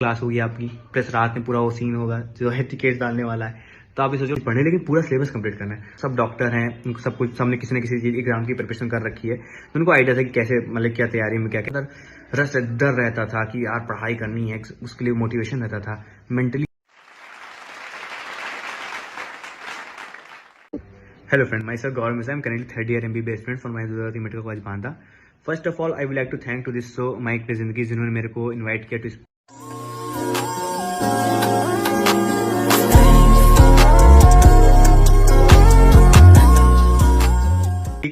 Class होगी आपकी, plus रात में पूरा वो सीन होगा जो है टिकेट डालने वाला है। तो आप ये सोचो पढ़ने, लेकिन पूरा सिलेबस कंप्लीट करना है। सब डॉक्टर हैं, उनको सब कुछ सबने किसी न किसी चीज एग्जाम की प्रिपरेशन कर रखी है, तो उनको आइडिया था कि कैसे मतलब क्या तैयारी में क्या क्या रस डर रहता था कि यार पढ़ाई करनी है, उसके लिए मोटिवेशन रहता था mentally. Hello friend, myself Gaurav Mishra. I'm currently third year MBBS student from Mahindra Medical College Banda. First of all, I would like to thank to this show mic पे जिंदगी, जिन्होंने मेरे को इनवाइट किया to speak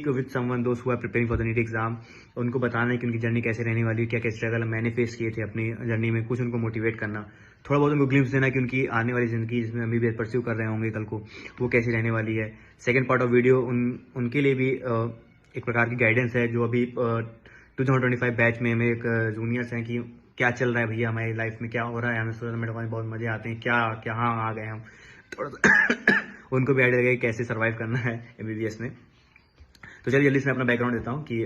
with someone those who are preparing for the NEET exam. उनको बताना है कि उनकी जर्नी कैसे रहने वाली है, क्या क्या स्ट्रगल मैंने फेस किए थे अपनी जर्नी में, कुछ उनको मोटिवेट करना, थोड़ा बहुत उनको ग्लिम्स देना कि उनकी आने वाली जिंदगी जिसमें अभी भी परस्यू कर रहे होंगे कल को, वो कैसी रहने वाली है। सेकंड पार्ट ऑफ वीडियो उनके लिए भी एक प्रकार की गाइडेंस है, जो अभी 2025 बैच में मेरे एक जूनियर्स हैं कि क्या चल रहा है भैया हमारी लाइफ में, क्या हो रहा है, हमें सोशल मीडिया में बहुत मजे आते हैं, क्या क्या हाँ आ गए हम थोड़ा सा उनको भी आइडिया लगा कि कैसे सर्वाइव करना है एमबीबीएस में। तो चलिए जल्दी से मैं अपना बैकग्राउंड देता हूँ कि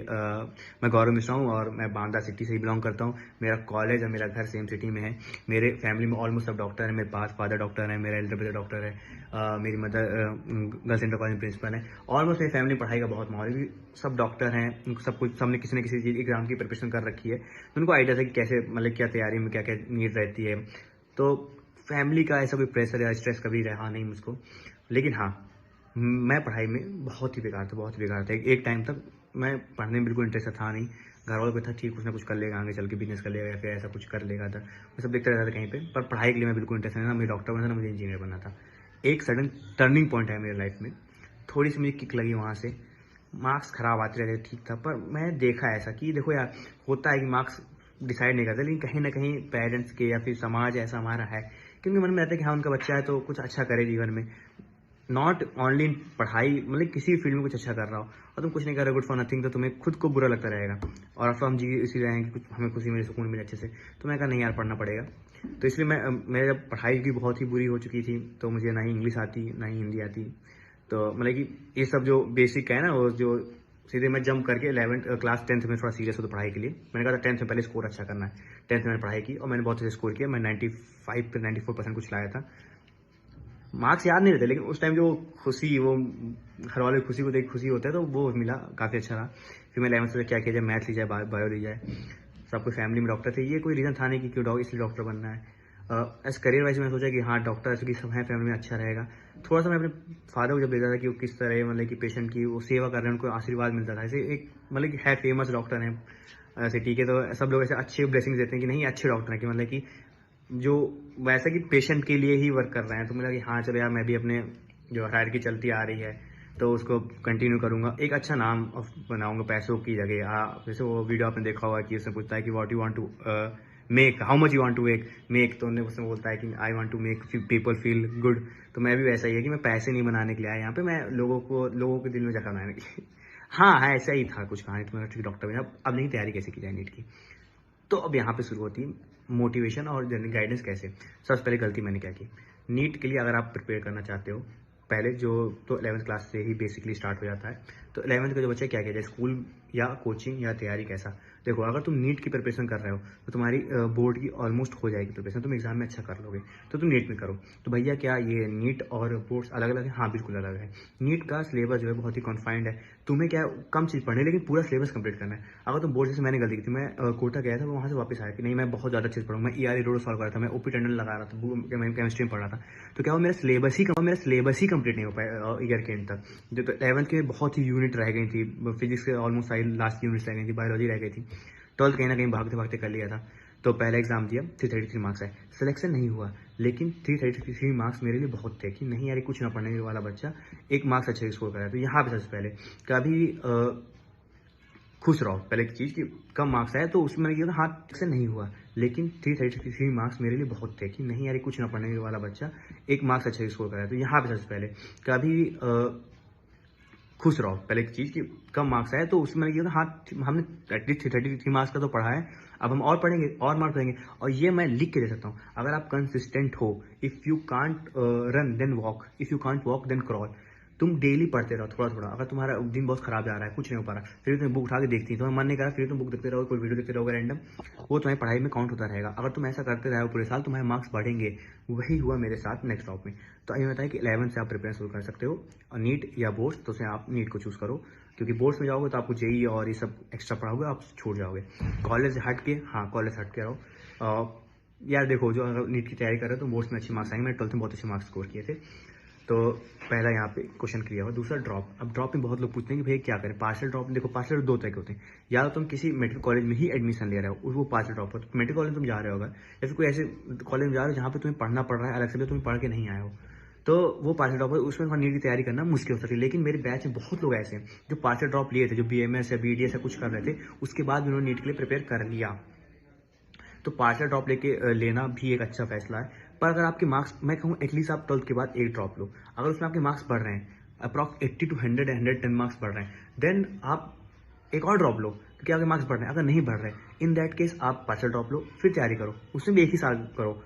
मैं गौरव मिश्रा हूँ और मैं बांदा सिटी से ही बिलोंग करता हूँ। मेरा कॉलेज और मेरा घर सेम सिटी में है। मेरे फैमिली में ऑलमोस्ट सब डॉक्टर हैं। मेरे पास फादर डॉक्टर है, मेरा एल्डर ब्रदर डॉक्टर है, मेरी mother girls inter college principal है। ऑलमोस्ट मेरी फैमिली पढ़ाई का बहुत माहौल है, सब डॉक्टर हैं, उनको सब कुछ सबने किसी न किसी चीज़ एग्जाम की प्रिपरेशन कर रखी है, तो उनको आइडिया था कि कैसे मतलब क्या तैयारी में क्या क्या नीड रहती है। तो फैमिली का ऐसा कोई प्रेशर या स्ट्रेस कभी रहा नहीं मुझको। लेकिन हाँ, मैं पढ़ाई में बहुत ही बेकार था। एक टाइम तक मैं पढ़ने में बिल्कुल इंटरेस्ट था नहीं। घर वालों को था ठीक कुछ ना कुछ कर लेगा, आगे चल के बिजनेस कर लेगा या फिर ऐसा कुछ कर लेगा था, मैं सब देखते रहता था कहीं पे। पर पढ़ाई के लिए मैं बिल्कुल इंटरेस्ट नहीं था। मुझे डॉक्टर बनना था, मुझे इंजीनियर बनना था। एक सडन टर्निंग पॉइंट है मेरी लाइफ में, थोड़ी सी मुझे किक लगी वहाँ से। मार्क्स खराब आते रहते ठीक था, पर मैं देखा ऐसा कि देखो यार, होता है कि मार्क्स डिसाइड नहीं करते, लेकिन कहीं ना कहीं पेरेंट्स के या फिर समाज ऐसा हमारा है, क्योंकि मन में रहता है कि हाँ उनका बच्चा है तो कुछ अच्छा करे जीवन में, नॉट ओनली इन पढ़ाई, मतलब किसी फील्ड में कुछ अच्छा कर रहा हो और तुम कुछ नहीं कर रहे, गुड फॉर नथिंग, तो तुम्हें खुद को बुरा लगता रहेगा। और अब हम जी इसी रहे हैं कि कुछ हमें खुशी मिले, सुकून मिले अच्छे से। तो मैं कहा नहीं यार, पढ़ना पड़ेगा। तो इसलिए मेरे जब पढ़ाई की बहुत ही बुरी हो चुकी थी, तो मुझे ना ही इंग्लिश आती ना ही हिंदी आती। तो मतलब कि ये सब जो बेसिक है ना, वो जो सीधे मैं जंप करके 11th क्लास 10th में थोड़ा सीरियस हो तो पढ़ाई के लिए मैंने कहा था 10th में पहले स्कोर अच्छा करना है। 10th में मैंने पढ़ाई की और मैंने बहुत अच्छे स्कोर किया। मैं 95 पे 94% कुछ लाया था। मार्क्स याद नहीं रहते, लेकिन उस टाइम जो खुशी, वो घर वालों की खुशी को देख खुशी होता है, तो वो मिला, काफ़ी अच्छा रहा। फिर मैं 11th से क्या किया जाए, मैथ ली जाए, बायो ली जाए। सबको फैमिली में डॉक्टर थे, ये कोई रीज़न था नहीं कि क्यों इसलिए डॉक्टर बनना है। एज करियर वाइज मैंने सोचा कि हाँ डॉक्टर ऐसे सब है फैमिली में, अच्छा रहेगा। थोड़ा सा मैं अपने फादर को जब देखता था कि वो किस तरह मतलब कि पेशेंट की वो सेवा कर रहे हैं, उनको आशीर्वाद मिलता था। ऐसे एक मतलब कि है फेमस डॉक्टर हैं सिटी के, तो सब लोग ऐसे अच्छे ब्लेसिंग्स देते हैं कि नहीं अच्छे डॉक्टर हैं, कि मतलब कि जो वैसा कि पेशेंट के लिए ही वर्क कर रहे हैं। तो मुझे लगा कि हाँ चलो यार, मैं भी अपने जो हायरार्की चलती आ रही है तो उसको कंटिन्यू करूंगा, एक अच्छा नाम बनाऊंगा पैसों की जगह। जैसे वो वीडियो आपने देखा होगा कि उसने पूछता है कि what you want to make, how much you want to make, तो उसने बोलता है कि I want to make people feel good. तो मैं भी वैसा ही है कि मैं पैसे नहीं बनाने के लिए आया यहाँ पे, मैं लोगों के दिल में जगह बनाने के लिए हाँ ऐसा ही था कुछ कहानी। तो मैं ठीक डॉक्टर बना, अब नहीं तैयारी कैसे की जाए नीट की। तो अब यहाँ पे शुरू होती है मोटिवेशन और गाइडेंस कैसे। सबसे पहले गलती मैंने क्या की, नीट के लिए अगर आप प्रिपेयर करना चाहते हो पहले जो, तो 11th क्लास से ही बेसिकली स्टार्ट हो जाता है। तो 11th के जो बच्चे क्या किया जाए, स्कूल या कोचिंग या तैयारी कैसा। देखो अगर तुम नीट की प्रिपरेशन कर रहे हो तो तुम्हारी बोर्ड की ऑलमोस्ट हो जाएगी प्रिपरेशन, तुम एग्जाम में अच्छा कर लोगे, तो तुम नीट में करो। तो भैया क्या ये नीट और बोर्ड्स अलग अलग है? हाँ बिल्कुल अलग है। नीट का सिलेबस जो है बहुत ही कॉन्फाइंड है, तुम्हें क्या कम चीज़ पढ़नी है, लेकिन पूरा सिलेबस कंप्लीट करना है। अगर तुम बोर्ड, जैसे मैंने गलती की थी, मैं कोटा गया था, वहाँ से वापस आया कि नहीं मैं बहुत ज़्यादा चीज़ पढ़ूंगा, मैं ERE रोड सॉल्व कर रहा था, मैं ओपी टंडन लगा रहा था, मैं केमिस्ट्री में पढ़ रहा था। तो क्या वो मेरा सिलेबस ही कंप्लीट नहीं हो पाया ईयर के एंड तक। जो तो 11th के बहुत ही यूनिट रह गई थी, फिजिक्स के ऑलमोस्ट सारी लास्ट यूनिट्स रह गई थी, बायोलॉजी रह गई थी। 12th कहीं ना कहीं भागते भागते कर लिया था। तो पहला एग्जाम दिया, 333 मार्क्स है, सिलेक्शन नहीं हुआ, लेकिन 333 मार्क्स मेरे लिए बहुत थे कि नहीं यार कुछ ना पढ़ने वाला बच्चा एक मार्क्स अच्छे स्कोर करा। तो यहाँ पे सबसे पहले कभी खुश रहो, पहले एक चीज़ कि कम मार्क्स आए तो उसमें मैंने किया हाँ सिलेक्शन नहीं हुआ, लेकिन 333 मार्क्स मेरे लिए बहुत थे कि नहीं यार कुछ ना पढ़ने वाला बच्चा एक मार्क्स अच्छे स्कोर करा। तो यहाँ पे सबसे पहले कभी खुश रहो, पहले एक चीज़ कि कम मार्क्स आए तो उसमें मैंने किया हाँ हमने एटलीस्ट 33 मार्क्स का तो पढ़ा है, अब हम और पढ़ेंगे और मार्क्स पढ़ेंगे। और ये मैं लिख के दे सकता हूँ, अगर आप कंसिस्टेंट हो, if you can't run then walk, if you can't walk then crawl. तुम डेली पढ़ते रहो थोड़ा थोड़ा। अगर तुम्हारा दिन बहुत खराब जा रहा है, कुछ नहीं हो पा रहा, फिर तुम बुक उठा के देखती है, तुम्हें मन नहीं कर रहा, फिर तुम बुक देखते रहो, कोई वीडियो देखते रहोगे रैंडम, वो तुम्हारी पढ़ाई में काउंट होता रहेगा। अगर तुम ऐसा करते रहो पूरे साल, तुम्हारे मार्क्स बढ़ेंगे। वही हुआ मेरे साथ नेक्स्ट ड्रॉप में। तो ये बताया कि 11 से आप प्रिपेयर शुरू कर सकते हो, और नीट या बोर्ड्स, तो उसमें आप नीट को चूज़ करो, क्योंकि बोर्ड्स में जाओगे तो आपको जेई और ये सब एक्स्ट्रा पढ़ाओगे, आप छूट जाओगे। कॉलेज हट के, हाँ कॉलेज हट के रहो। यार देखो, जो अगर नीट की तैयारी कर रहे हो तो बोर्ड्स में अच्छे मार्क्स आएंगे। मैंने 12th में बहुत अच्छे मार्क्स स्कोर किए थे। तो पहला यहाँ पे क्वेश्चन क्लियर हुआ। दूसरा ड्रॉप। अब ड्रॉप में बहुत लोग पूछते हैं कि भाई क्या करें, पार्शियल ड्रॉप। देखो पार्शियल दो तरह के होते हैं, या तो तुम किसी मेडिकल कॉलेज में ही एडमिशन ले रहे हो, वो पार्शियल ड्रॉप हो। तो मेडिकल कॉलेज में तुम जा रहे हो, या फिर कोई ऐसे कॉलेज में जा रहे हो जहाँ पे तुम्हें पढ़ना पड़ रहा है अलग से, तुम्हें पढ़ के नहीं आए हो, तो वो पार्शियल ड्रॉप है। उसमें नीट की तैयारी करना मुश्किल हो सकती है। लेकिन मेरे बैच में बहुत लोग ऐसे हैं जो पार्शियल ड्रॉप लिए थे, जो BMS या BDS या कुछ कर रहे थे, उसके बाद उन्होंने नीट के लिए प्रिपेयर कर लिया। तो पार्शियल ड्रॉप लेके लेना भी एक अच्छा फैसला है। पर अगर आपके मार्क्स, मैं कहूँ एटलीस्ट आप 12th के बाद एक ड्रॉप लो। अगर उसमें आपके मार्क्स बढ़ रहे हैं, अप्रॉक्स 80 to 100 110 मार्क्स बढ़ रहे हैं, देन आप एक और ड्रॉप लो, क्योंकि आपके मार्क्स बढ़ रहे हैं। अगर नहीं बढ़ रहे, इन दैट केस आप पार्शियल ड्रॉप लो, फिर तैयारी करो, उसमें भी एक ही साल करो।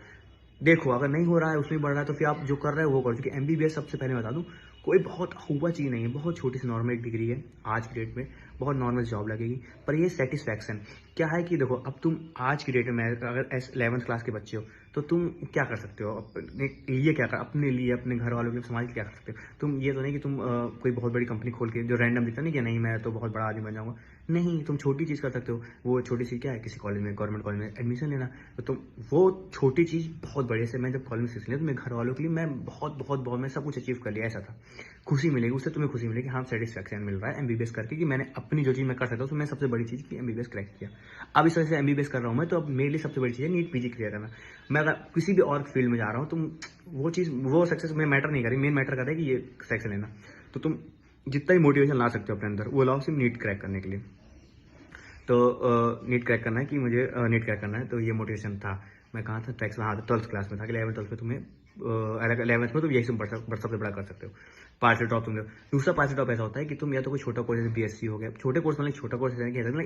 देखो अगर नहीं हो रहा है, उसमें बढ़ रहा है, तो फिर आप जो कर रहे हो वो करो। क्योंकि MBBS, सबसे पहले बता दूं, कोई बहुत हुआ चीज़ नहीं है, बहुत छोटी सी नॉर्मल एक डिग्री है। आज की डेट में बहुत नॉर्मल जॉब लगेगी, पर ये सेटिस्फैक्शन क्या है कि देखो, अब तुम आज की डेट में, अगर 11th क्लास के बच्चे हो, तो तुम क्या कर सकते हो अपने लिए, क्या कर, अपने लिए, अपने घर वालों के लिए, समाज के क्या कर सकते हो। तुम ये तो नहीं कि तुम कोई बहुत बड़ी कंपनी खोल के, जो रैंडम दिखता नहीं कि नहीं मैं तो बहुत बड़ा आदमी बन जाऊंगा। नहीं, तुम छोटी चीज़ कर सकते हो। वो छोटी चीज़ क्या है, किसी कॉलेज में, गवर्नमेंट कॉलेज में एडमिशन लेना। तो तुम वो छोटी चीज़ बहुत बड़ी से, मैं जब कॉलेज में सीख लिया तो मेरे घर वालों के लिए मैं बहुत मैं सब कुछ अचीव कर लिया, ऐसा था। खुशी मिलेगी उससे, तुम्हें खुशी मिलेगी, हाँ सेटिस्फैक्शन मिल रहा है MBBS करके, कि मैंने अपनी जो चीज़ मैं कर सकता हूँ, तो मैं सबसे बड़ी चीज़ की MBBS क्रैक किया। अब इस वजह से MBBS कर रहा हूँ मैं, तो अब मेरे लिए सबसे बड़ी चीज़ है नीट PG क्लियर करना। मैं अगर किसी भी और फील्ड में जा रहा हूँ, तो वो चीज़, वो सक्सेस में मैटर नहीं करी, मेन मैटर करता है कि ये सक्सेस लेना। तो तुम जितना ही मोटिवेशन ला सकते हो अपने अंदर, वो लाओ सिर्फ नीट क्रैक करने के लिए। तो नीट क्रैक करना है, कि मुझे नीट क्रैक करना है, तो ये मोटिवेशन था। मैं कहाँ था, ट्रैक्स में, हाँ 12th क्लास में था कि 11th 12th में तुम्हें 11th में तुम यही सबसे बड़ा कर सकते हो, पार्शियल ड्रॉप तुम लो। दूसरा पार्शियल ड्रॉप ऐसा होता है कि तुम या तो कोई छोटा कोर्स, जैसे BSc हो गया, छोटे कोर्स मतलब छोटा कोर्स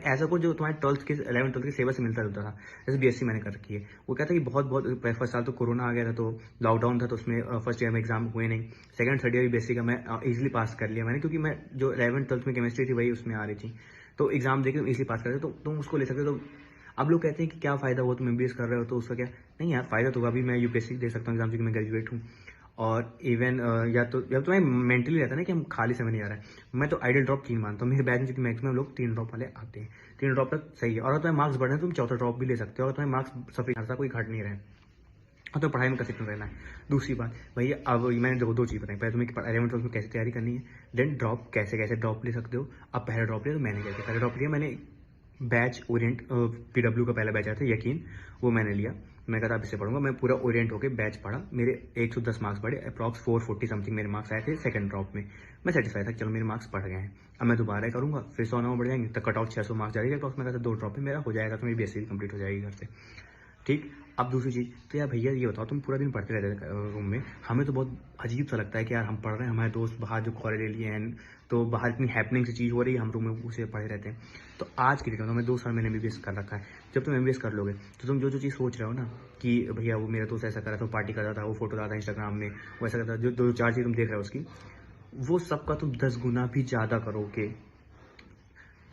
ऐसा कोर्स जो तुम्हारे 12th के 11th 12th के सिलेबस से मिलता जुलता था। जैसे BSc मैंने कर रखी है। वो कहता है कि बहुत फर्स्ट साल तो कोरोना आ गया था, तो लॉकडाउन था, तो उसमें फर्स्ट ईयर में एग्जाम हुए नहीं। सेकंड थर्ड ईयर BSc का मैं इजिली पास कर लिया मैंने, क्योंकि मैं जो 11th 12th में केमिस्ट्री थी वही उसमें आ रही थी, तो एग्जाम देके तुम इजिली पास कर रहे हो, तो तुम उसको ले सकते हो। तो अब लोग कहते हैं कि क्या फ़ायदा हुआ, तुम MBBS कर रहे हो तो उसका क्या, नहीं यार फ़ायदा तो होगा। अभी मैं UPSC दे सकता हूँ एग्जाम, क्योंकि मैं ग्रेजुएट हूँ। और इवन या तो मैं मेंटली रहता है ना कि हम खाली समय नहीं आ रहा है, मैं तो आइडियल ड्रॉप 3 मानता हूँ। मेरे बैच में जो मैक्सिमम लोग 3 ड्रॉप वाले आते हैं, 3 ड्रॉप तक सही है। और अगर तुम्हें मार्क्स बढ़े हैं, तुम चौथा ड्रॉप भी ले सकते हो, और तुम्हें मार्क्स सफी कोई घट नहीं रहे, और तो पढ़ाई में कंसिस्टेंट रहना है। दूसरी बात भैया, अब मैंने दो चीज़ बताई, पहले तुम्हें 11th 12th में कैसे तैयारी करनी है, देन ड्रॉप कैसे ड्रॉप ले सकते हो। अब पहला ड्रॉप लिया तो मैंने क्या किया, पहला ड्रॉप लिया मैंने बैच ओरिएंट, PW का पहला बैच आया था यकीन, वो मैंने लिया। मैं कहा था अब इससे पढ़ूंगा, मैं पूरा ओरिएंट होकर बैच पढ़ा। मेरे 110 मार्क्स बढ़े, अप्रॉक्स 440 समथिंग मेरे मार्क्स आए थे सेकंड ड्रॉप में। मैं सेटिस्फाई था, चलो मेरे मार्क्स बढ़ गए हैं, अब मैं दोबारा करूंगा, फिर 100 बढ़ जाएंगे, तो कट ऑफ 600 मार्क्स जाएगा अप्रॉक्स। मैं कहता 2 ड्रॉप में मेरा हो जाएगा, तो मेरी BSc भी कंप्लीट हो जाएगी घर से। ठीक। अब दूसरी चीज़, तो यार भैया ये बताओ, तुम पूरा दिन पढ़ते रहते थे रूम में, हमें तो बहुत अजीब सा लगता है कि यार हम पढ़ रहे हैं, हमारे दोस्त बाहर जो कॉलेज ले लिए हैं, तो बाहर इतनी हैपनिंग सी चीज़ हो रही है, हम रूम में उसे पढ़े रहते हैं। तो आज की डेट में, 2 साल मैंने MBBS कर रखा है। जब तुम MBBS कर लोगे, तो तुम जो चीज़ सोच रहे हो ना कि भैया वो मेरा दोस्त ऐसा कर रहा था, वो पार्टी कर रहा था, वो फोटो डाला था इंस्टाग्राम में, वो ऐसा करता था, जो 2-4 चीज़ तुम देख रहे हो उसकी, वो सबका तुम 10 गुना भी ज़्यादा करोगे।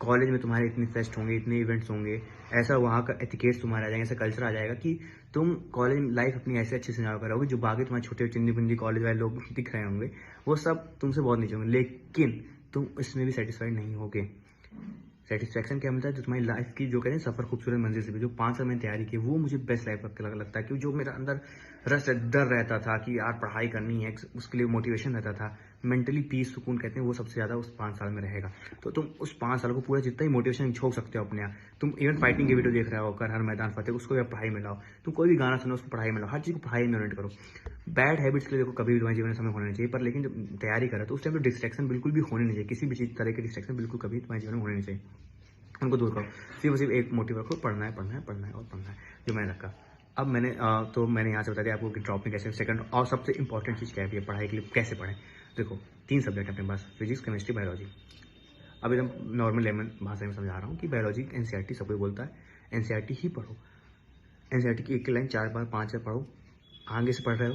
कॉलेज में तुम्हारे इतने फेस्ट होंगे, इतने इवेंट्स होंगे, ऐसा वहाँ का एथिकेट्स तुम्हारा आ जाएंगे, ऐसा कल्चर आ जाएगा कि तुम कॉलेज लाइफ अपनी ऐसे अच्छे से एंजॉय करोगे, जो बाकी तुम्हारे छोटे चिंदी पुंजी कॉलेज वाले लोग दिख रहे होंगे, वो सब तुमसे बहुत नीचे होंगे। लेकिन तुम इसमें भी सेटिस्फाइड नहीं होगे। सेटिस्फैक्शन क्या मिलता है, जो तुम्हारी लाइफ की, जो कहते हैं सफ़र खूबसूरत मंजिल से भी, जो 5 साल मैंने तैयारी की, वो मुझे बेस्ट लाइफ लगता है। क्योंकि जो मेरा अंदर डर रहता था कि यार पढ़ाई करनी है, उसके लिए मोटिवेशन रहता था, मेंटली पीस, सुकून कहते हैं, वो सबसे ज़्यादा उस 5 साल में रहेगा। तो तुम उस 5 साल को पूरा जितना ही मोटिवेशन झोंक सकते हो अपने आप। तुम इवन फाइटिंग की वीडियो देख रहे हो, कर हर मैदान फतेह, उसको भी पढ़ाई में लाओ। तुम कोई भी गाना सुनो, उसको पढ़ाई में लाओ, हर चीज़ को पढ़ाई में ओरिएंट करो। बैड हैबिट्स के लिए देखो कभी भी तुम्हारे जीवन में समय होना नहीं चाहिए, पर लेकिन जब तैयारी करो तो उस टाइम पर डिस्ट्रैक्शन बिल्कुल भी होने नहीं चाहिए। किसी भी चीज़ तरह के डिस्ट्रैक्शन बिल्कुल कभी तुम्हारे जीवन में होने नहीं चाहिए, उनको दूर करो। सिर्फ एक मोटिव रखो, पढ़ना है और पढ़ना है, जो मैंने रखा। अब मैंने यहाँ से बता दिया आपको कि ड्रॉप में कैसे, सेकंड और सबसे इंपॉर्टेंट चीज़ क्या है पढ़ाई के लिए, कैसे पढ़ें। देखो 3 सब्जेक्ट अपने पास, फिजिक्स, केमिस्ट्री, बायोलॉजी। अब एकदम नॉर्मल लेमन भाषा में समझा रहा हूँ कि बायोलॉजी NCERT सब कोई बोलता है, NCERT ही पढ़ो। NCERT की एक लाइन 4 बार 5 बार पढ़ो। आगे से पढ़ रहे हो,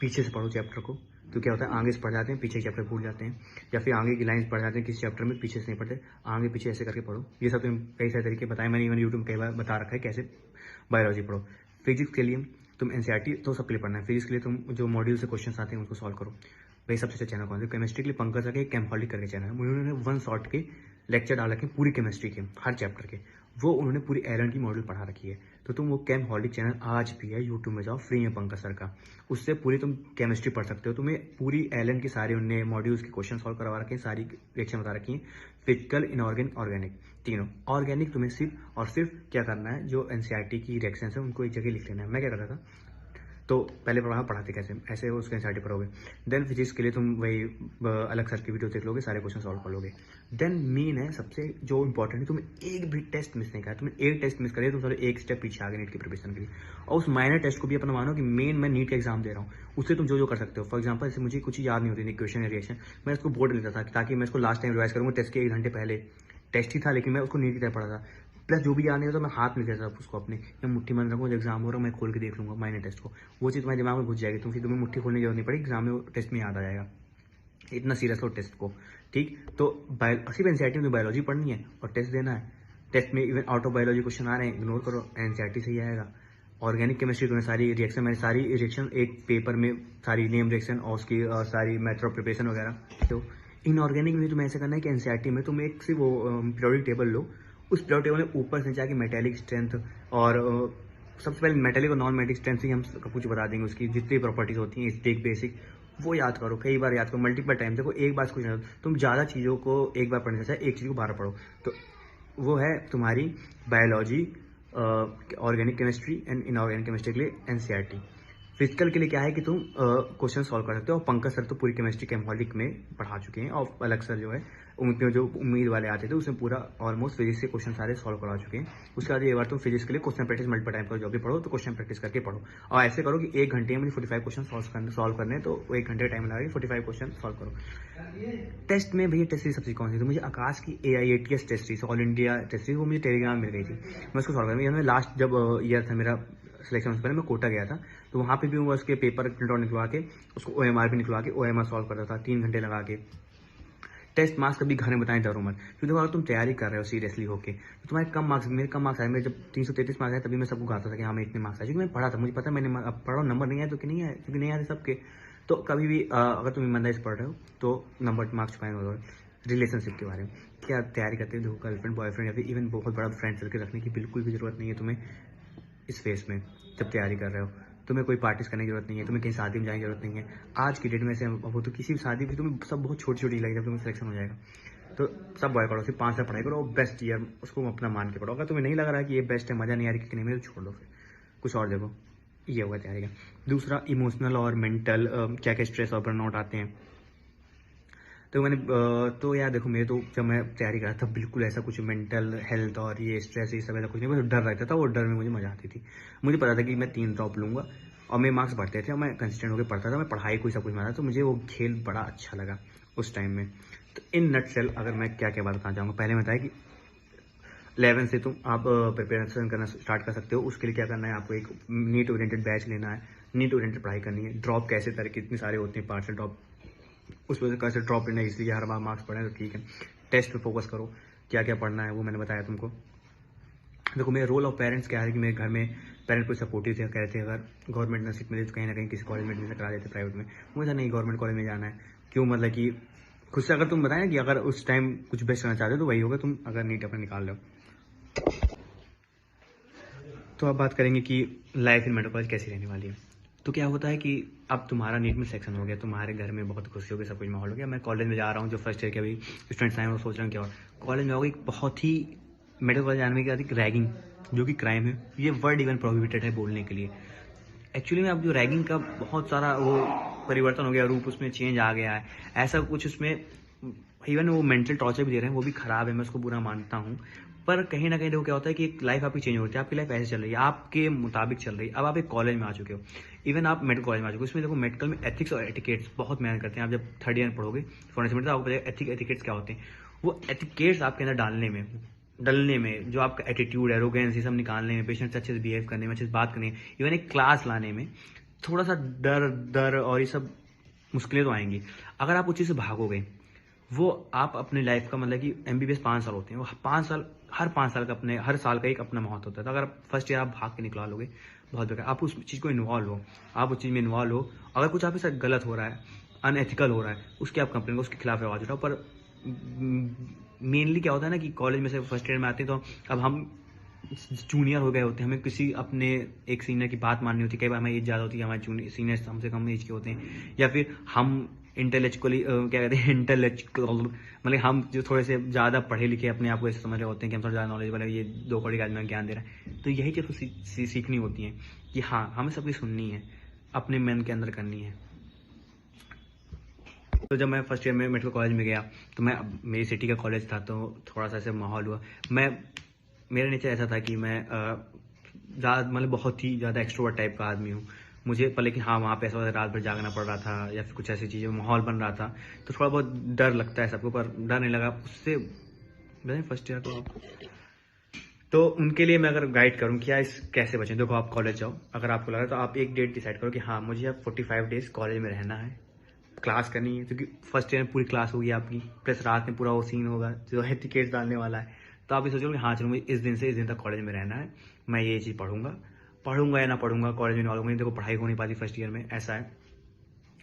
पीछे से पढ़ो चैप्टर को, तो क्या होता है, आगे से पढ़ जाते हैं, पीछे चैप्टर भूल जाते हैं, या फिर आगे की लाइन्स पढ़ जाते हैं किसी चैप्टर में, पीछे से नहीं पढ़ते, आगे पीछे ऐसे करके पढ़ो। ये सब तुम कई सारे तरीके बताए मैंने, इवन यूट्यूब कई बार बता रखा है कैसे बायोलॉजी पढ़ो। फिजिक्स के लिए तुम एनसीईआरटी तो सबके लिए पढ़ना है। फिजिक्स के लिए तुम जो मॉड्यूल से क्वेश्चन आते हैं उनको सॉल्व करो। भाई सबसे अच्छा चैनल कौन सा? केमिस्ट्री के लिए पंकज का कैम्पॉलिक करके चैनल है, उन्होंने वन शॉट के लेक्चर डाल रखे पूरी केमिस्ट्री के हर चैप्टर के, वो उन्होंने पूरी एलन की मॉड्यूल पढ़ा रखी है। तो तुम वो कैम्पॉलिक चैनल आज भी है, यूट्यूब में जाओ, फ्री में पंकज सर का, उससे पूरी तुम केमिस्ट्री पढ़ सकते हो। तुम्हें पूरी एलन की सारी उन्होंने मॉड्यूल्स के क्वेश्चन सॉल्व करवा रखे हैं, सारी रिएक्शन बता रखी है, फिजिकल, इनऑर्गेनिक, ऑर्गेनिक तीनों। ऑर्गेनिक तुम्हें सिर्फ और सिर्फ क्या करना है, जो एनसीईआरटी की रिएक्शन है उनको एक जगह लिख लेना है। मैं क्या करता था, तो पहले पढ़ाते कैसे, ऐसे उसके एनसीईआरटी पढ़ोगे। देन फिजिक्स के लिए तुम वही अलग सर की वीडियो देख लोगे, सारे क्वेश्चन सॉल्व कर लोगे। देन मेन है सबसे जो इंपॉर्टेंट है, तुम्हें एक भी टेस्ट मिस नहीं करा, तुम्हें एक टेस्ट मिस करे तो तुम एक स्टेप पीछे आगे नीट की प्रिपरेशन के लिए। और उस माइनर टेस्ट को भी अपना मानो कि मेन मैं नीट का एग्जाम दे रहा हूँ, उससे तुम जो कर सकते हो। फॉर एग्जाम्पल जैसे मुझे कुछ याद नहीं होती थी, क्वेश्चन या रिएक्शन, मैं उसको बोर्ड लेता था ताकि मैं इसको लास्ट टाइम रिवाइज करूँगा। टेस्ट के 1 घंटे पहले टेस्ट ही था, लेकिन मैं उसको नीट की तरह पढ़ा था। प्लस जो भी याद नहीं होता मैं हाथ में देता था उसको अपने, या मुट्ठी बंद रखूँगा, एग्जाम हो रहा है मैं खोल के देख लूँगा माइनर टेस्ट को, वो चीज़ तुम्हारे दिमाग में घुस जाएगी, तो फिर तुम्हें मुट्ठी खोलने की जरूरत नहीं पड़ेगी, एग्जाम में टेस्ट में याद आ जाएगा। इतना सीरियस हो टेस्ट को, ठीक। तो सिर्फ एनसीईआरटी में बायोलॉजी पढ़नी है और टेस्ट देना है। टेस्ट में even out of biology question आ रहे हैं, इग्नोर करो, एनसीईआरटी से ही आएगा। ऑर्गेनिक केमिस्ट्री तुम्हें सारी रिएक्शन, मैंने सारी रिएक्शन एक पेपर में, सारी नेम रिएक्शन और उसकी सारी मेथड ऑफ प्रिपरेशन वगैरह। तो इनऑर्गेनिक में तुम्हें ऐसा करना है कि एनसीईआरटी में तुम एक सिर्फ वो पीरियोडिक टेबल लो, उस पीरियोडिक टेबल में ऊपर से जाके मेटेलिक स्ट्रेंथ और सबसे पहले मेटेलिक और नॉन मेटेलिक स्ट्रेंथ ही हम कुछ बता देंगे, उसकी जितनी प्रॉपर्टीज होती हैं, स्टेक बेसिक, वो याद करो, कई बार याद करो, मल्टीपल टाइम। देखो एक बार कुछ नहीं, तुम ज़्यादा चीज़ों को एक बार पढ़ने से एक चीज़ को बार पढ़ो। तो वो है तुम्हारी biology, organic chemistry and inorganic chemistry के लिए एनसीईआरटी। फिजिकल के लिए क्या है कि तुम क्वेश्चन सॉल्व कर सकते हो, और पंकज सर तो पूरी केमिस्ट्री कैम्पॉलिक में पढ़ा चुके हैं, और अलग सर जो है उनके जो उम्मीद वाले आते थे उसमें पूरा ऑलमोस्ट फिजिक्स के क्वेश्चन सारे सॉल्व करा चुके हैं। उसके बाद ये बार तुम फिजिक्स के लिए क्वेश्चन प्रैक्टिस मल्टीपल टाइम करो, जो भी पढ़ो तो क्वेश्चन प्रैक्टिस करके पढ़ो, और ऐसे करो कि 1 घंटे में 45 क्वेश्चन सॉल्व करने, तो 1 घंटे का टाइम लगा 45 क्वेश्चन सॉल्व करो। टेस्ट में भैया टेस्ट सीरीज सबसे कौन सी थी, मुझे आकाश की AIATS test series, all India test series, वो मुझे टेलीग्राम मिल गई थी, मैं उसको सॉल्व कर। मैं लास्ट जब ईयर था मेरा सिलेक्शन, उससे पहले मैं कोटा गया था, तो वहाँ पे भी मैं उसके पेपर प्रिंट आउट निकलवा के उसको OMR भी निकलवा के OMR सॉल्व करता था 3 घंटे लगा के। टेस्ट मार्क्स कभी घर में बताएं डरो मत, क्योंकि अगर तुम तैयारी कर रहे हो सीरियसली होके, तो तुम्हारे कम मार्क्स, मेरे कम मार्क्स आए, मेरे जब 333 मार्क्स आए तभी मैं सबको कहता था कि हाँ मैं इतने मार्क्स आए, क्योंकि मैं पढ़ा था, मुझे पता मैंने अब पढ़ा, नंबर नहीं आए तो कि नहीं आए, क्योंकि नहीं आए सबके। तो कभी भी अगर तुम ईमानदारी से पढ़ रहे हो तो नंबर मार्क्स छुपाए हो। रिलेशनशिप के बारे में क्या तैयारी करते हो, देखो गर्लफ्रेंड बॉयफ्रेंड या फिर इवन बहुत बड़ा फ्रेंड सर्कल रखने की बिल्कुल भी जरूरत नहीं है तुम्हें इस फेस में, जब तैयारी कर रहे हो। तुम्हें कोई पार्टीज करने की जरूरत नहीं है, तुम्हें कहीं शादी में जाने की जरूरत नहीं है। आज की डेट में से हो तो किसी भी शादी भी तुम्हें सब बहुत छोटी छोटी लगेगी, जब तुम्हें सिलेक्शन हो जाएगा तो सब बॉय करो, सिर्फ 5 साल पढ़ाई करो, बेस्ट ईयर उसको अपना मान के पढ़ो। अगर तुम्हें नहीं लग रहा है कि ये बेस्ट है, मजा नहीं आ रही कि नहीं, मेरे छोड़ दो, फिर कुछ और देखो। ये होगा तैयारी का। दूसरा इमोशनल और मेंटल क्या क्या स्ट्रेस और बर्नआउट आते हैं। तो मैंने तो यार देखो, मेरे तो जब मैं तैयारी कर रहा था बिल्कुल ऐसा कुछ मेंटल हेल्थ और ये स्ट्रेस ये सब ऐसा कुछ नहीं, बस डर रहता था, और डर में मुझे मजा आती थी। मुझे पता था कि मैं 3 ड्रॉप लूँगा और मेरे मार्क्स बढ़ते थे, और मैं कंसिस्टेंट होकर पढ़ता था, मैं पढ़ाई को सब कुछ माना, तो मुझे वो खेल बड़ा अच्छा लगा उस टाइम में। तो इन नटसेल अगर मैं क्या क्या बात बताना चाहूँगा, पहले मैं बताया कि 11 से तुम आप प्रिपरेशन करना स्टार्ट कर सकते हो। उसके लिए क्या करना है, आपको एक नीट ओरिएंटेड बैच लेना है, नीट ओरिएंटेड पढ़ाई करनी है। ड्रॉप कैसे तरीके इतने सारे होते हैं, पार्शियल ड्रॉप, उस वजह से कैसे ड्रॉप लेना है, इसलिए हर बार मार्क्स पढ़ें तो ठीक है। टेस्ट पे फोकस करो, क्या क्या पढ़ना है वो मैंने बताया तुमको। देखो मेरा रोल ऑफ पेरेंट्स क्या है कि मेरे घर में पेरेंट्स को सपोर्टिव थे, कहते हैं अगर गवर्नमेंट नसीब मिले तो कहीं ना कहीं किसी कॉलेज में एडमिशन करा देते प्राइवेट में। मुझे नहीं गवर्नमेंट कॉलेज में जाना है, क्यों, मतलब कि खुद से अगर तुम बताएं कि अगर उस टाइम कुछ बेस्ट करना चाहते हो तो वही होगा, तुम अगर नीट अपना निकाल लो। तो अब बात करेंगे कि लाइफ इन मेडिकल कॉलेज कैसी रहने वाली है। तो क्या होता है कि अब तुम्हारा नीट में सेक्शन हो गया, तुम्हारे घर में बहुत खुशी हो गई, सब कुछ माहौल हो गया। मैं कॉलेज में जा रहा हूँ, जो फर्स्ट ईयर के अभी स्टूडेंट्स आए हैं वो सोच रहे हैं क्या कॉलेज में होगा। एक बहुत ही मेडिकल कॉलेज जाने में क्या थी, रैगिंग जो कि क्राइम है, ये वर्ड इवन प्रोहिबिटेड है बोलने के लिए। एक्चुअली में अब जो रैगिंग का बहुत सारा वो परिवर्तन हो गया, रूप उसमें चेंज आ गया है, ऐसा कुछ उसमें इवन वो मेंटल टॉर्चर भी दे रहे हैं, वो भी खराब है, मैं उसको बुरा मानता हूँ। पर कहीं ना कहीं देखो क्या होता है कि एक लाइफ आपकी चेंज होती है, आपकी लाइफ ऐसे चल रही है, आपके मुताबिक चल रही है। अब आप एक कॉलेज में आ चुके हो, इवन आप मेडिकल कॉलेज में आ चुके हो, उसमें देखो मेडिकल में एथिक्स और एटिकेट्स बहुत मेहनत करते हैं। आप जब 3rd ईयर पढ़ोगे फॉरेंसिक में तो आपको पता है एथिकेट्स क्या होते हैं। वो एथिकेट्स आपके अंदर डलने में जो आपका एटीट्यूड है, एरोगेंस, ये सब निकालने में, पेशेंट से अच्छे से बिहेव करने में, अच्छे से बात करने में, इवन एक क्लास लाने में थोड़ा सा डर और ये सब मुश्किलें तो आएंगी। अगर आप उस चीज़ से भागोगे, वो आप अपने लाइफ का मतलब कि एमबीबीएस 5 साल होते हैं, वो 5 साल, हर 5 साल का अपने हर साल का एक अपना महत्व होता है। तो अगर आप फर्स्ट ईयर आप भाग के निकला लोगे, बहुत बेकार। आप उस चीज़ को इन्वॉल्व हो, आप उस चीज़ में इन्वॉल्व हो। अगर कुछ आपके साथ गलत हो रहा है, अनएथिकल हो रहा है, उसकी आप कंप्लेन करो, उसके खिलाफ आवाज़ उठाओ। पर मेनली क्या होता है ना कि कॉलेज में से फर्स्ट ईयर में आते हैं तो अब हम जूनियर हो गए होते हैं, हमें किसी अपने एक सीनियर की बात माननी होती है। कई बार हमें एज ज़्यादा होती है, हमारे जूनियर सीनियर्स हमसे कम एज के होते हैं, या फिर हम इंटेलेक्चुअली क्या कहते हैं, इंटेलेक्चुअल मतलब हम जो थोड़े से ज़्यादा पढ़े लिखे अपने आप को ऐसे समझ रहे होते हैं कि हम थोड़ा ज़्यादा नॉलेजेबल है, ये 2 कौड़ी का आदमी ज्ञान दे रहा है। तो यही चीज़ तो सीखनी होती है कि हाँ, हमें सबकी सुननी है, अपने मन के अंदर करनी है। तो जब मैं फर्स्ट ईयर में मेडिकल कॉलेज में गया, तो मैं मेरी सिटी का कॉलेज था, तो थोड़ा सा ऐसे माहौल हुआ। मेरा नेचर ऐसा था कि मैं ज़्यादा मतलब बहुत ही ज़्यादा एक्सट्रोवर्ट टाइप का आदमी हूँ। मुझे पर लेकिन हाँ, वहाँ पे ऐसा रात भर जागना पड़ रहा था या फिर कुछ ऐसी चीज़ें, माहौल बन रहा था, तो थोड़ा बहुत डर लगता है सबको, पर डर नहीं लगा उससे। फर्स्ट ईयर तो उनके लिए मैं अगर गाइड करूँ कि यार इस कैसे बचें, देखो आप कॉलेज जाओ, अगर आपको लगा तो आप एक डेट डिसाइड करो कि हाँ, मुझे अब 45 डेज कॉलेज में रहना है, क्लास करनी है, क्योंकि फर्स्ट ईयर में पूरी क्लास होगी आपकी, प्लस रात में पूरा वो सीन होगा जो है टिकट डालने वाला है। तो आप ये सोचो कि हाँ चलो, मुझे इस दिन से इस दिन तक कॉलेज में रहना है, मैं ये चीज़ पढ़ूंगा या ना पढ़ूंगा, कॉलेज में इन्वॉल्व होंगे। देखो पढ़ाई हो नहीं पाती फर्स्ट ईयर में, ऐसा है,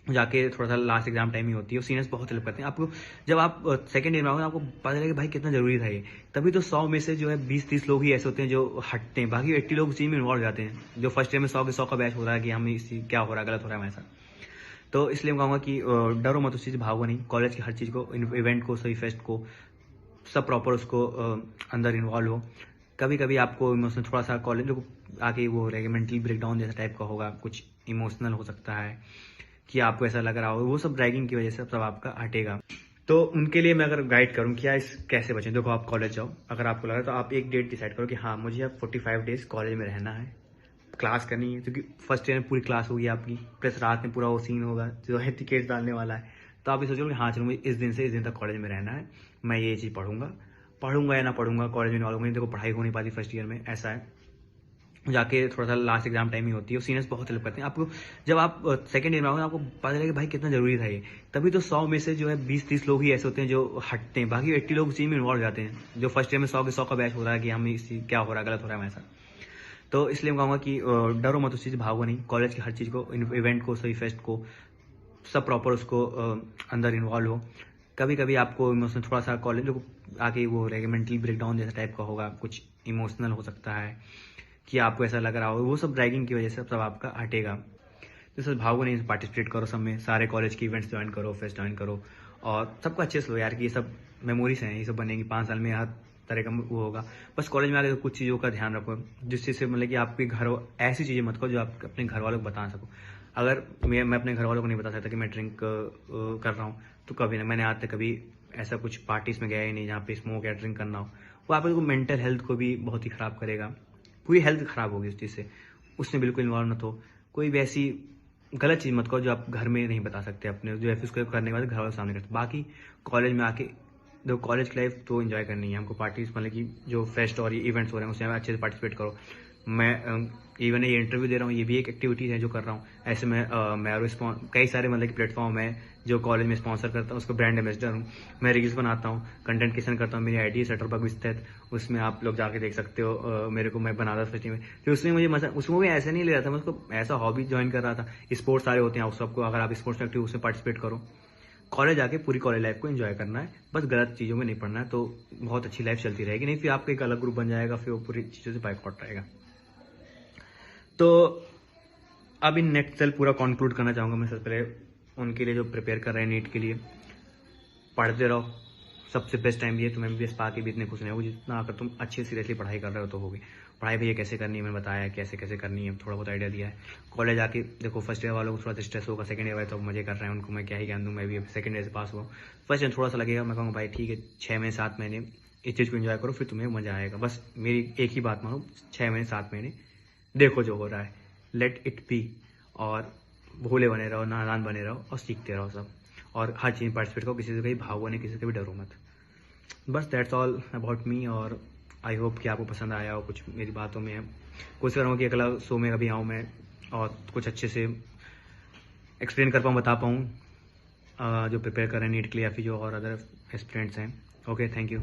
जाके थोड़ा सा लास्ट एग्जाम टाइम ही होती है, सीनियर्स बहुत हेल्प करते हैं आपको। जब आप सेकंड ईयर में आओगे, आपको पता चलेगा कि भाई कितना जरूरी था ये। तभी तो 100 में से जो है 20-30 लोग ही ऐसे होते हैं जो हटते हैं, बाकी 80 लोग उसी में इन्वॉल्व जाते हैं। जो फर्स्ट ईयर में 100 के 100 का बैच हो रहा है कि हम इसी क्या हो रहा है, गलत हो रहा है हमारे साथ। तो इसलिए मैं कहूँगा कि डरो मत, उस चीज़ भागो नहीं, कॉलेज की हर चीज़ को, इवेंट को, सही फेस्ट को, सब प्रॉपर उसको अंदर इन्वॉल्व हो। कभी कभी आपको इमोशनल थोड़ा सा कॉलेज आके वो हो रहेगा, मेंटली ब्रेकडाउन जैसा टाइप का होगा, कुछ इमोशनल हो सकता है कि आपको ऐसा लग रहा होगा, वो सब ड्रैगिंग की वजह से सब आपका हटेगा। तो उनके लिए मैं अगर गाइड करूँ कि यार इस कैसे बचें, देखो आप कॉलेज जाओ, अगर आपको लगा तो आप एक डेट डिसाइड करो कि हाँ, मुझे अब 45 डेज कॉलेज में रहना है, क्लास करनी है, क्योंकि फर्स्ट ईयर में पूरी क्लास होगी आपकी, प्लस रात में पूरा वो सीन होगा जो है टिकट डालने वाला है। तो आप ये सोचो कि हाँ चलो, मुझे इस दिन से इस दिन तक कॉलेज में रहना है, मैं ये चीज़ पढ़ूंगा या ना पढ़ूंगा, कॉलेज में इन्वॉल्व होंगे। देखो पढ़ाई हो नहीं पाती फर्स्ट ईयर में, ऐसा है, जाके थोड़ा सा लास्ट एग्जाम टाइम ही होती है, सीनियर्स बहुत हेल्प करते हैं आपको। जब आप सेकंड ईयर में आओगे, आपको पता चलेगा कि भाई कितना जरूरी था ये। तभी तो 100 में से जो है 20-30 लोग ही ऐसे होते हैं जो हटते हैं, बाकी 80 लोग उसी में इन्वॉल्व जाते हैं। जो फर्स्ट ईयर में 100 के 100 का बैच हो रहा है कि हम इसी क्या हो रहा है, गलत हो रहा है हमारे साथ। तो इसलिए मैं कहूँगा कि डरो मत, उस चीज़ भागो नहीं, कॉलेज की हर चीज़ को, इवेंट को, सही फेस्ट को, सब प्रॉपर उसको अंदर इन्वॉल्व हो। कभी कभी आपको इमोशनल थोड़ा सा कॉलेज आके वो हो रहेगा, मेंटली ब्रेकडाउन जैसा टाइप का होगा, कुछ इमोशनल हो सकता है कि आपको ऐसा लग रहा होगा, वो सब ड्रैगिंग की वजह से सब आपका हटेगा। तो सर भागो नहीं, पार्टिसिपेट करो सब में, सारे कॉलेज के इवेंट्स ज्वाइन करो, फेस्ट ज्वाइन करो, और सबको अच्छे से लो यार, कि ये सब मेमोरीज हैं, ये सब बनेंगी 5 साल में, हर तरह का वो होगा। बस कॉलेज में आके कुछ चीज़ों का ध्यान रखो, जिस चीज़ से मतलब कि आपके घर ऐसी चीज़ें मत करो जो आप अपने घर वालों को बता सको। अगर मैं अपने घर वालों को नहीं बता सकता कि मैं ड्रिंक कर रहा हूँ, तो कभी ना, मैंने आज तक कभी ऐसा कुछ पार्टीज में गया ही नहीं जहाँ पे स्मोक या ड्रिंक करना हो। वो आपको मेंटल हेल्थ को भी बहुत ही ख़राब करेगा, पूरी हेल्थ ख़राब होगी उस चीज़ से। उसमें बिल्कुल इन्वॉल्व मत हो, कोई भी ऐसी गलत चीज़ मत करो जो आप घर में नहीं बता सकते अपने, जो है फिर उसको करने के बाद घर वालों के सामने करते। बाकी कॉलेज में आके देखो, कॉलेज की लाइफ तो एंजॉय करनी है हमको, पार्टीज मतलब कि जो फेस्ट और इवेंट्स हो रहे हैं उसमें अच्छे से पार्टिसिपेट करो। मैं इवन ये इंटरव्यू दे रहा हूँ, ये भी एक एक्टिविटी है जो कर रहा हूँ। ऐसे मैं कई सारे मतलब कि प्लेटफॉर्म है जो कॉलेज में स्पॉन्सर करता हूँ, उसको ब्रांड एम्बेसडर हूँ। मैं रील्स बनाता हूँ, कंटेंट क्रिएशन करता हूँ, मेरी आईडी शटरबग विस्तार, उसमें आप लोग जाके देख सकते हो। मेरे को मैं बनाता था सिटी में, फिर उसमें मुझे मजा, उसमें भी ऐसा नहीं ले रहा था, मैं उसको ऐसा हॉबी ज्वाइन कर रहा था। स्पोर्ट्स सारे होते हैं, आप सबको अगर आप स्पोर्ट्स एक्टिव उसमें पार्टिसिपेट करो। कॉलेज आके पूरी कॉलेज लाइफ को एंजॉय करना है, बस गलत चीज़ों में नहीं पढ़ना है, तो बहुत अच्छी लाइफ चलती रहेगी। नहीं फिर आपका एक अलग ग्रुप बन जाएगा, फिर वो पूरी चीज़ों से बाइकआउट रहेगा। तो अब इन नेक्स्ट सेल पूरा कंक्लूड करना चाहूँगा मैं। सबसे पहले उनके लिए जो प्रिपेयर कर रहे हैं नीट के लिए, पढ़ते रहो, सबसे बेस्ट टाइम ये, तुम एमबीबीएस पा के भी इतने खुश नहीं हो जितना अगर तुम अच्छे सीरियसली पढ़ाई कर रहे हो तो होगी। पढ़ाई भैया कैसे करनी है मैंने बताया है, कैसे कैसे करनी है थोड़ा बहुत आइडिया दिया है। कॉलेज आके देखो, फर्स्ट ईयर वालों को थोड़ा सा स्ट्रेस होगा, सेकंड ईयर वाले तो मजे कर रहे हैं, उनको मैं क्या ही ज्ञान दूँ, मैं भी सेकंड ईयर से पास हुआ। फर्स्ट ईयर थोड़ा सा लगेगा, मैं कहूँगा भाई ठीक है 6 महीने 7 महीने इस चीज़ को एंजॉय करो, फिर तुम्हें मजा आएगा। बस मेरी एक ही बात मानो, 6 महीने 7 महीने देखो जो हो रहा है, लेट इट बी, और भोले बने रहो, नादान बने रहो, और सीखते रहो सब, और हर चीज़ पार्टिसिपेट करो, किसी से कहीं भागो नहीं, किसी से भी डरो मत। बस दैट्स ऑल अबाउट मी, और आई होप कि आपको पसंद आया हो कुछ मेरी बातों में। कोशिश करूँगा कि अगला शो में कभी आऊँ मैं और कुछ अच्छे से एक्सप्लेन कर पाऊँ, बता पाऊँ। जो प्रिपेयर कर रहे हैं नीट के लिए या फिर जो और अदर एस्पिरेंट्स हैं। Okay, thank you.